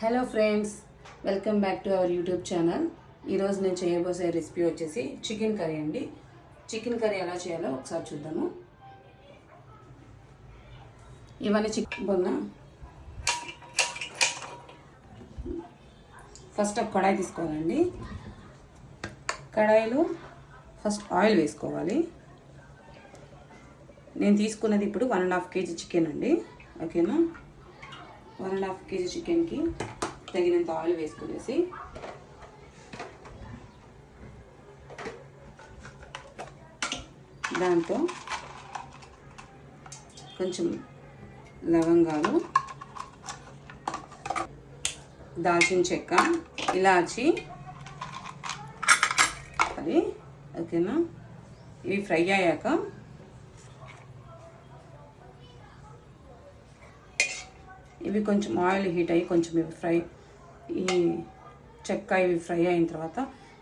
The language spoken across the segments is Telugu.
Hello friends, welcome back to our YouTube channel. ఈరోజు నేను చేయబోసే రెసిపీ వచ్చేసి చికెన్ కర్రీ అండి. చికెన్ కర్రీ ఎలా చేయాలో ఒకసారి చూద్దాము. ఇవన్నీ చికెన్ బొన్న. ఫస్ట్ ఒక కడాయి తీసుకోవాలండి. కడాయిలో ఫస్ట్ ఆయిల్ వేసుకోవాలి. నేను తీసుకున్నది ఇప్పుడు 1.5 kg చికెన్ అండి. ఓకేనా, 1.5 kg చికెన్కి తగినంత ఆయిల్ వేసుకునేసి దాంతో కొంచెం లవంగాలు, దాల్చిన చెక్క, ఇలాచి అది ఓకేనా. ఇవి ఫ్రై అయ్యాక ఇవి కొంచెం ఆయిల్ హీట్ అయ్యి కొంచెం ఇవి ఈ చెక్క ఇవి ఫ్రై అయిన తర్వాత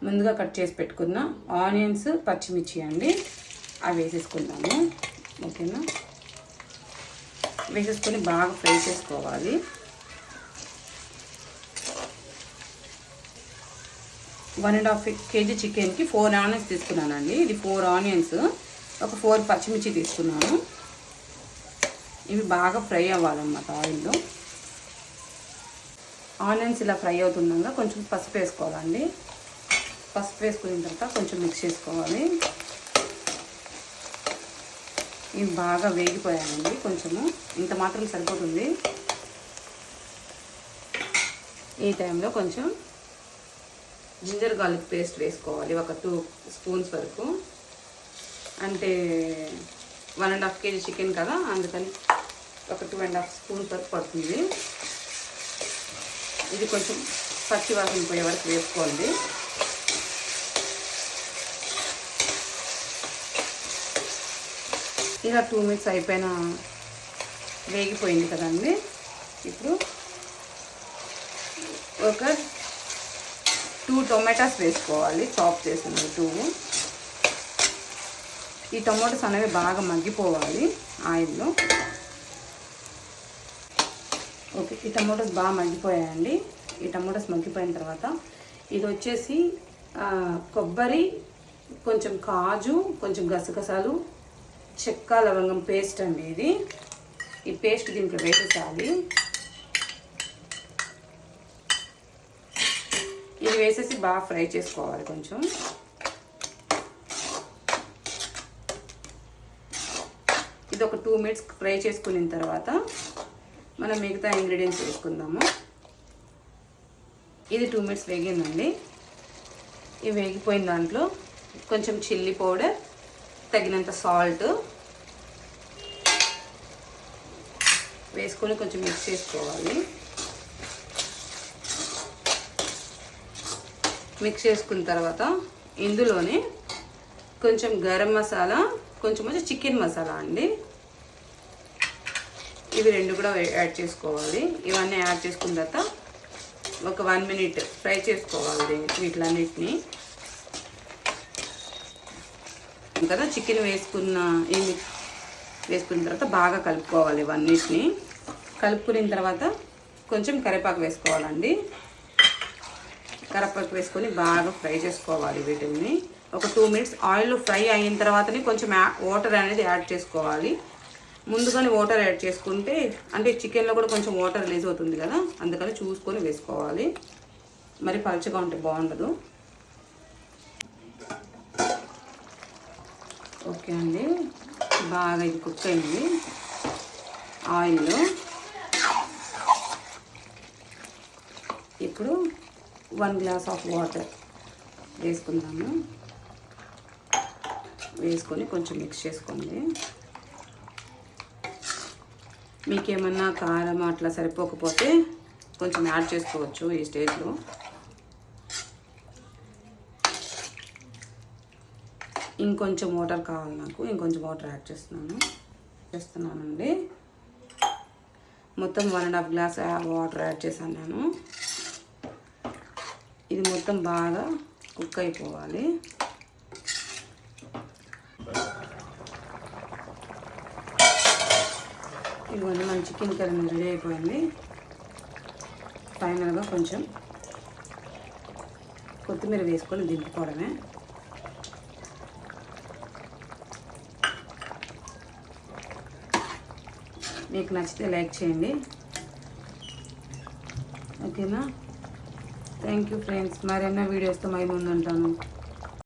ముందుగా కట్ చేసి పెట్టుకున్న ఆనియన్స్, పచ్చిమిర్చి అండి, అవి వేసేసుకుందాము. ఓకేనా, వేసేసుకొని బాగా ఫ్రై చేసుకోవాలి. వన్ అండ్ హాఫ్ కేజీ చికెన్కి 4 ఆనియన్స్ తీసుకున్నానండి. ఇది 4 ఆనియన్స్, ఒక 4 పచ్చిమిర్చి తీసుకున్నాను. ఇవి బాగా ఫ్రై అవ్వాలన్నమాట ఆయిల్లో. ఆనియన్స్ ఇలా ఫ్రై అవుతుండగా కొంచెం పసుపు వేసుకోవాలండి. పసుపు వేసుకున్న తర్వాత కొంచెం మిక్స్ చేసుకోవాలి. ఇవి బాగా వేగిపోయాయండి. కొంచెము ఇంత మాత్రం సరిపోతుంది. ఈ టైంలో కొంచెం జింజర్ గార్లిక్ పేస్ట్ వేసుకోవాలి, ఒక 2 స్పూన్స్ వరకు. అంటే 1.5 kg చికెన్ కదా, అందుకని ఒక 2.5 స్పూన్స్ వరకు పడుతుంది. ఇది కొంచెం పచ్చి వాసన పోయే వరకు వేసుకోండి. ఇలా 2 మినిట్స్ అయిపోయిన వేగిపోయింది కదండి. ఇప్పుడు ఒక 2 టొమాటోస్ వేసుకోవాలి, చాప్ చేసింది 2. ఈ టొమాటోస్ అనేవి బాగా మగ్గిపోవాలి ఆయిల్లో. ఓకే, ఈ టమాటోస్ బాగా మగ్గిపోయాయండి. ఈ టమాటోస్ మగ్గిపోయిన తర్వాత ఇది వచ్చేసి కొబ్బరి, కొంచెం కాజు, కొంచెం గసగసాలు, చెక్క, లవంగం పేస్ట్ అండి. ఇది ఈ పేస్ట్ దీంట్లో వేసేసాలి. ఇది వేసేసి బాగా ఫ్రై చేసుకోవాలి. కొంచెం ఇది ఒక 2 మినిట్స్ ఫ్రై చేసుకున్న తర్వాత మనం మిగతా ఇంగ్రీడియంట్స్ వేసుకుందాము. ఇది 2 మినిట్స్ వేగిందండి. ఇవి వేగిపోయిన దాంట్లో కొంచెం చిల్లీ పౌడర్, తగినంత సాల్ట్ వేసుకొని కొంచెం మిక్స్ చేసుకోవాలి. మిక్స్ చేసుకున్న తర్వాత ఇందులోనే కొంచెం గరం మసాలా, కొంచెం చికెన్ మసాలా అండి, ఇవి 2 కూడా యాడ్ చేసుకోవాలి. ఇవన్నీ యాడ్ చేసుకున్న తర్వాత ఒక 1 మినిట్ ఫ్రై చేసుకోవాలి వీటిలన్నిటిని కదా. చికెన్ వేసుకున్న తర్వాత బాగా కలుపుకోవాలి. ఇవన్నిటిని కలుపుకున్న తర్వాత కొంచెం కరివేపాకు వేసుకోవాలండి. కరివేపాకు వేసుకొని బాగా ఫ్రై చేసుకోవాలి వీటిని. ఒక 2 మినిట్స్ ఆయిల్లో ఫ్రై అయిన తర్వాతనే కొంచెం వాటర్ అనేది యాడ్ చేసుకోవాలి. ముందుగానే వాటర్ యాడ్ చేసుకుంటే అంటే చికెన్లో కూడా కొంచెం వాటర్ రిలీజ్ అవుతుంది కదా, అందుకని చూసుకొని వేసుకోవాలి. మరి పలుచగా ఉంటే బాగుండదు. ఓకే అండి, బాగా ఇది కుక్ అయింది ఆయిల్లో. ఇప్పుడు 1 గ్లాస్ ఆఫ్ వాటర్ వేసుకుందాము. వేసుకొని కొంచెం మిక్స్ చేసుకోండి. మీకేమన్నా కారం అట్లా సరిపోకపోతే కొంచెం యాడ్ చేసుకోవచ్చు ఈ స్టేజ్లో. ఇంకొంచెం వాటర్ కావాలి నాకు, ఇంకొంచెం వాటర్ యాడ్ చేస్తున్నానండి. మొత్తం 1.5 గ్లాస్ వాటర్ యాడ్ చేశాను నేను. ఇది మొత్తం బాగా కుక్ అయిపోవాలి. ఇవన్నీ మన చికెన్ కర్రీ రెడీ అయిపోయింది. ఫైనల్గా కొంచెం కొత్తిమీర వేసుకొని దింపుకోవడమే. మీకు నచ్చితే లైక్ చేయండి, ఓకేనా? Thank you friends. మరెన్నో వీడియోస్తో మై ముందు ఉంటాను.